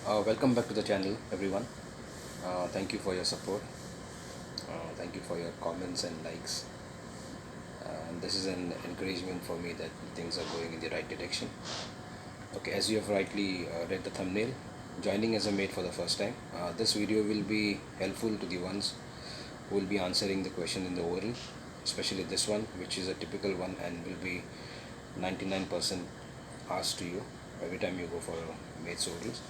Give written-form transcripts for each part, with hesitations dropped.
Welcome back to the channel, everyone. Thank you for your support. Thank you for your comments and likes. This is an encouragement for me that things are going in the right direction. Okay, as you have rightly read the thumbnail, joining as a mate for the first time. This video will be helpful to the ones who will be answering the question in the oral, especially this one, which is a typical one and will be 99% asked to you every time you go for mates orals.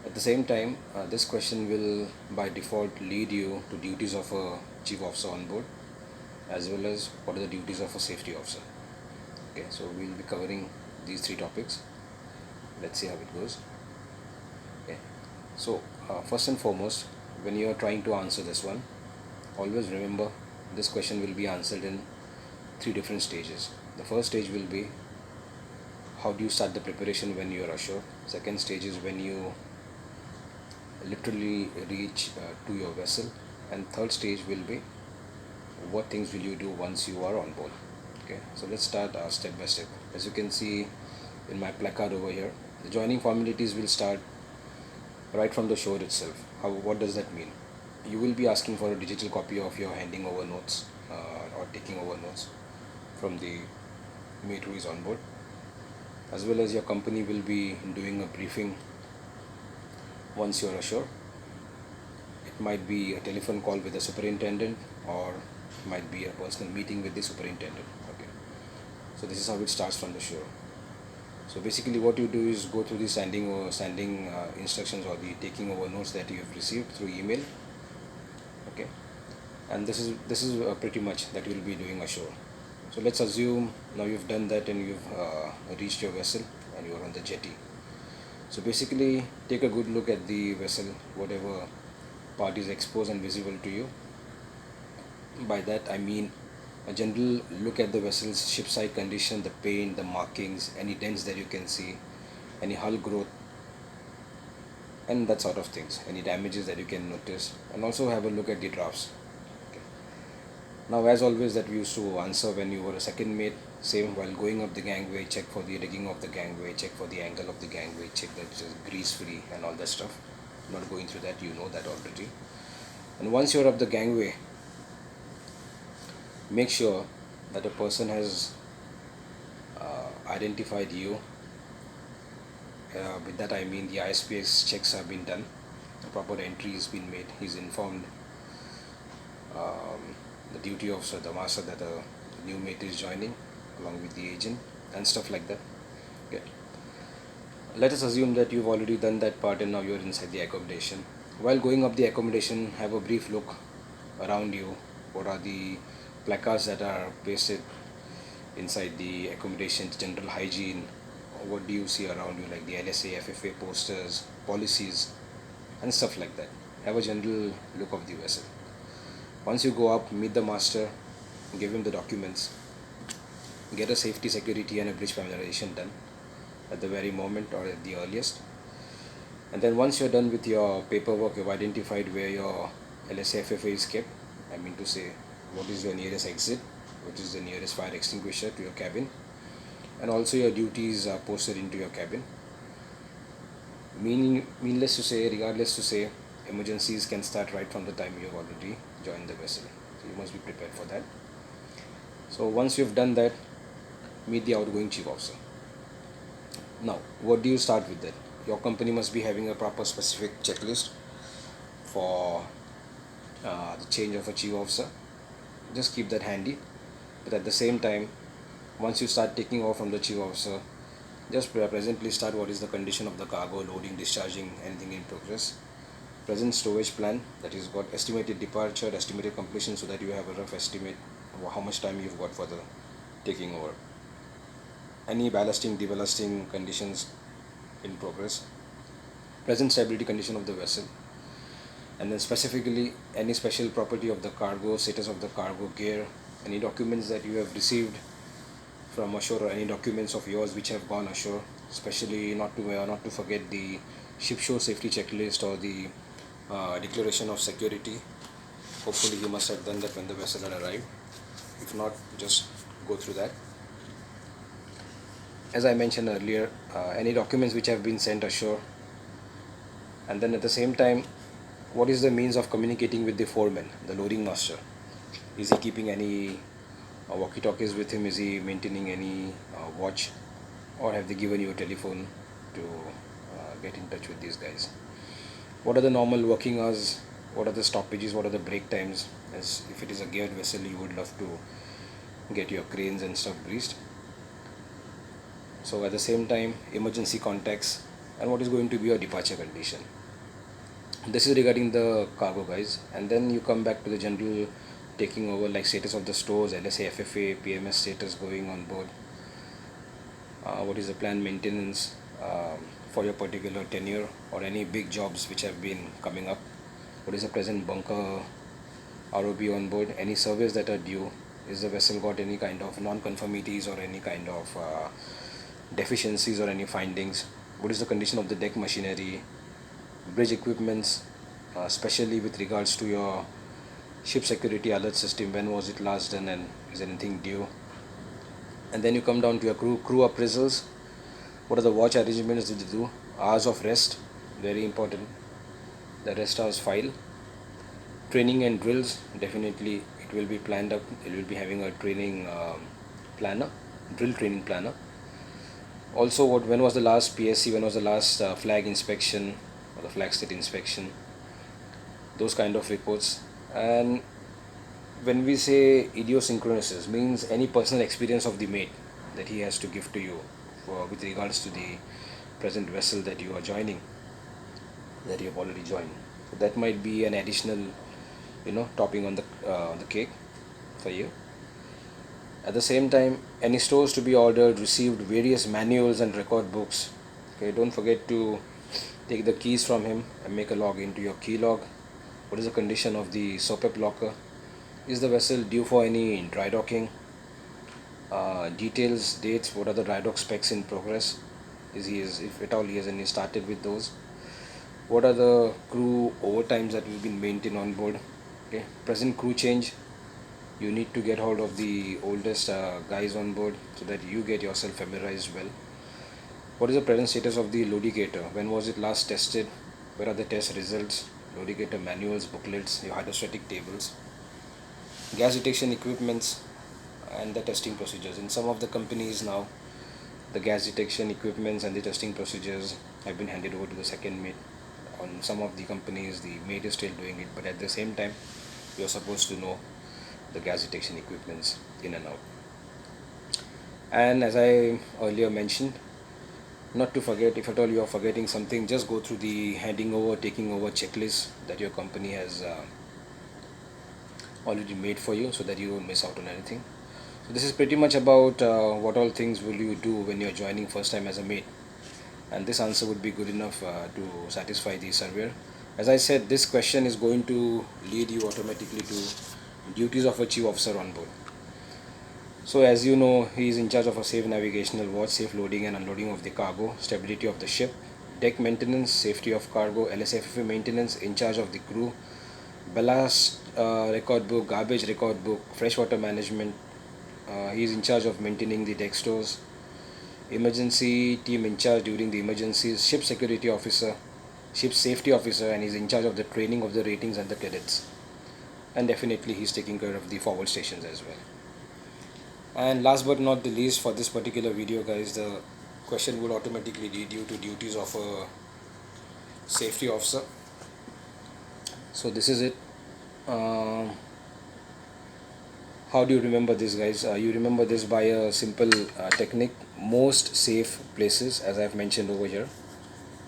At the same time, this question will by default lead you to duties of a chief officer on board, as well as what are the duties of a safety officer. Okay, so we'll be covering these three topics. Let's see how it goes. Okay, so first and foremost, when you are trying to answer this one, always remember this question will be answered in three different stages. The first stage will be how do you start the preparation when you are ashore. Second stage is when you literally reach to your vessel, and third stage will be what things will you do once you are on board. Okay, so let's start step by step. As you can see in my placard over here, the joining formalities will start right from the shore itself. What does that mean? You will be asking for a digital copy of your handing over notes or taking over notes from the mate who is on board, as well as your company will be doing a briefing once you're ashore. It might be a telephone call with the superintendent, or it might be a personal meeting with the superintendent. Okay, so this is how it starts from the shore. So basically what you do is go through the sending instructions or the taking over notes that you have received through email. Okay, and this is pretty much that you will be doing ashore. So let's assume now you've done that and you've reached your vessel and you're on the jetty. So basically take a good look at the vessel, whatever part is exposed and visible to you. By that I mean a general look at the vessel's ship side condition, the paint, the markings, any dents that you can see, any hull growth, and that sort of things, any damages that you can notice, and also have a look at the drafts. Okay. Now, as always, that we used to answer when you were a second mate, same while going up the gangway, check for the rigging of the gangway, check for the angle of the gangway, check that it is grease free and all that stuff. Not going through that, you know that already. And once you're up the gangway, make sure that a person has identified you. With that I mean the ISPS checks have been done, the proper entry has been made, he's informed the duty officer, the master, that a new mate is joining along with the agent and stuff like that. Okay. Let us assume that you've already done that part and now you're inside the accommodation. While going up the accommodation, have a brief look around you. What are the placards that are pasted inside the accommodation, general hygiene? What do you see around you, like the LSA, FFA posters, policies, and stuff like that. Have a general look of the vessel. Once you go up, meet the master, give him the documents, get a safety, security, and a bridge familiarization done at the very moment or at the earliest. And then once you're done with your paperwork, you've identified where your LSA FFA is kept. I mean to say, what is your nearest exit, which is the nearest fire extinguisher to your cabin, and also your duties are posted into your cabin. Meanless to say, regardless to say, emergencies can start right from the time you have already joined the vessel. So you must be prepared for that. So once you've done that, meet the outgoing chief officer. Now, what do you start with that? Your company must be having a proper specific checklist for the change of a chief officer. Just keep that handy. But at the same time, once you start taking off from the chief officer, just presently start what is the condition of the cargo, loading, discharging, anything in progress. Present stowage plan, that is got estimated departure, estimated completion, so that you have a rough estimate of how much time you've got for the taking over. Any ballasting, deballasting conditions in progress. Present stability condition of the vessel. And then specifically any special property of the cargo, status of the cargo, gear, any documents that you have received from ashore, or any documents of yours which have gone ashore, especially not to forget the ship shore safety checklist or the declaration of security. Hopefully you must have done that when the vessel had arrived. If not, just go through that. As I mentioned earlier, any documents which have been sent ashore, And then at the same time, what is the means of communicating with the foreman, the loading master? Is he keeping any walkie-talkies with him? Is he maintaining any watch, or have they given you a telephone to get in touch with these guys? What are the normal working hours? What are the stoppages? What are the break times? As if it is a geared vessel, you would love to get your cranes and stuff greased. So at the same time, emergency contacts, and what is going to be your departure condition. This is regarding the cargo, guys. And then you come back to the general taking over, like status of the stores, LSA, FFA, PMS status going on board. What is the planned maintenance for your particular tenure, or any big jobs which have been coming up? What is the present bunker ROB on board? Any surveys that are due? Is the vessel got any kind of non-conformities or any kind of deficiencies or any findings? What is the condition of the deck machinery, bridge equipments, especially with regards to your ship security alert system? When was it last done, and is anything due? And then you come down to your crew appraisals. What are the watch arrangements that you do? Hours of rest, very important. The rest hours file. Training and drills, definitely it will be planned up. It will be having a training planner, drill training planner. Also, when was the last PSC? When was the last flag inspection or the flag state inspection? Those kind of reports. And when we say idiosyncrasies, means any personal experience of the mate that he has to give to you with regards to the present vessel that you are joining, that you have already joined. So that might be an additional, topping on the cake for you. At the same time, any stores to be ordered, received various manuals and record books. Okay, don't forget to take the keys from him and make a log into your key log. What is the condition of the SOPEP locker? Is the vessel due for any dry docking? Details, dates, what are the dry dock specs in progress? If at all he has any started with those? What are the crew overtimes that will be maintained on board? Okay, present crew change. You need to get hold of the oldest guys on board so that you get yourself familiarized well. What is the present status of the Lodigator? When was it last tested? Where are the test results? Lodigator manuals, booklets, your hydrostatic tables, gas detection equipments, and the testing procedures. In some of the companies now, the gas detection equipments and the testing procedures have been handed over to the second mate. On some of the companies, the mate is still doing it, but at the same time, you're supposed to know the gas detection equipments in and out. And as I earlier mentioned, not to forget, if at all you are forgetting something, just go through the handing over, taking over checklist that your company has already made for you, so that you won't miss out on anything. So this is pretty much about what all things will you do when you're joining first time as a mate, and this answer would be good enough to satisfy the surveyor. As I said, this question is going to lead you automatically to duties of a chief officer on board. So as you know, he is in charge of a safe navigational watch, safe loading and unloading of the cargo, stability of the ship, deck maintenance, safety of cargo, LSFFA maintenance, in charge of the crew, ballast record book, garbage record book, freshwater management. He is in charge of maintaining the deck stores, emergency team in charge during the emergencies, ship security officer, ship safety officer, and he is in charge of the training of the ratings and the cadets. And definitely he is taking care of the forward stations as well. And last but not the least, for this particular video, guys, the question will automatically lead you to duties of a safety officer. So this is it. How do you remember this, guys? You remember this by a simple technique. Most safe places, as I've mentioned over here,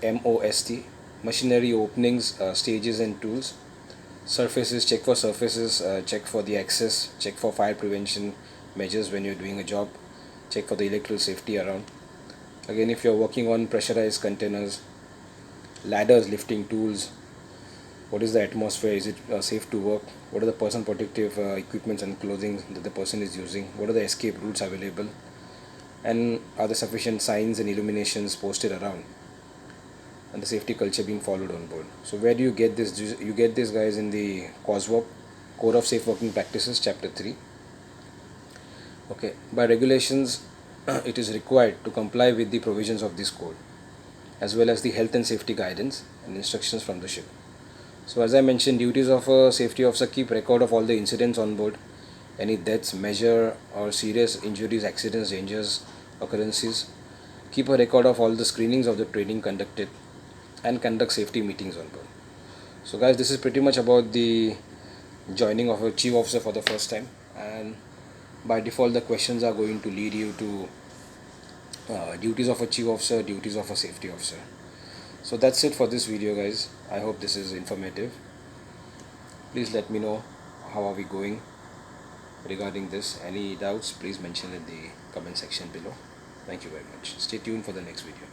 MOST, machinery openings, stages and tools. Surfaces, check for surfaces, check for the access, check for fire prevention measures when you're doing a job, check for the electrical safety around. Again, if you're working on pressurized containers, ladders, lifting tools, what is the atmosphere? Is it safe to work? What are the personal protective equipments and clothing that the person is using? What are the escape routes available? And are there sufficient signs and illuminations posted around? And the safety culture being followed on board. So where do you get this? You get this, guys, in the COSWOP, Code of Safe Working Practices, Chapter 3. Okay, by regulations, it is required to comply with the provisions of this code. as well as the health and safety guidance and instructions from the ship. So as I mentioned, duties of a safety officer: keep record of all the incidents on board, any deaths, major or serious injuries, accidents, dangers, occurrences. Keep a record of all the screenings of the training conducted, and conduct safety meetings on board. So guys, this is pretty much about the joining of a chief officer for the first time, and by default the questions are going to lead you to duties of a chief officer, duties of a safety officer. So that's it for this video, guys. I hope this is informative. Please let me know how are we going regarding this. Any doubts, please mention in the comment section below. Thank you very much. Stay tuned for the next video.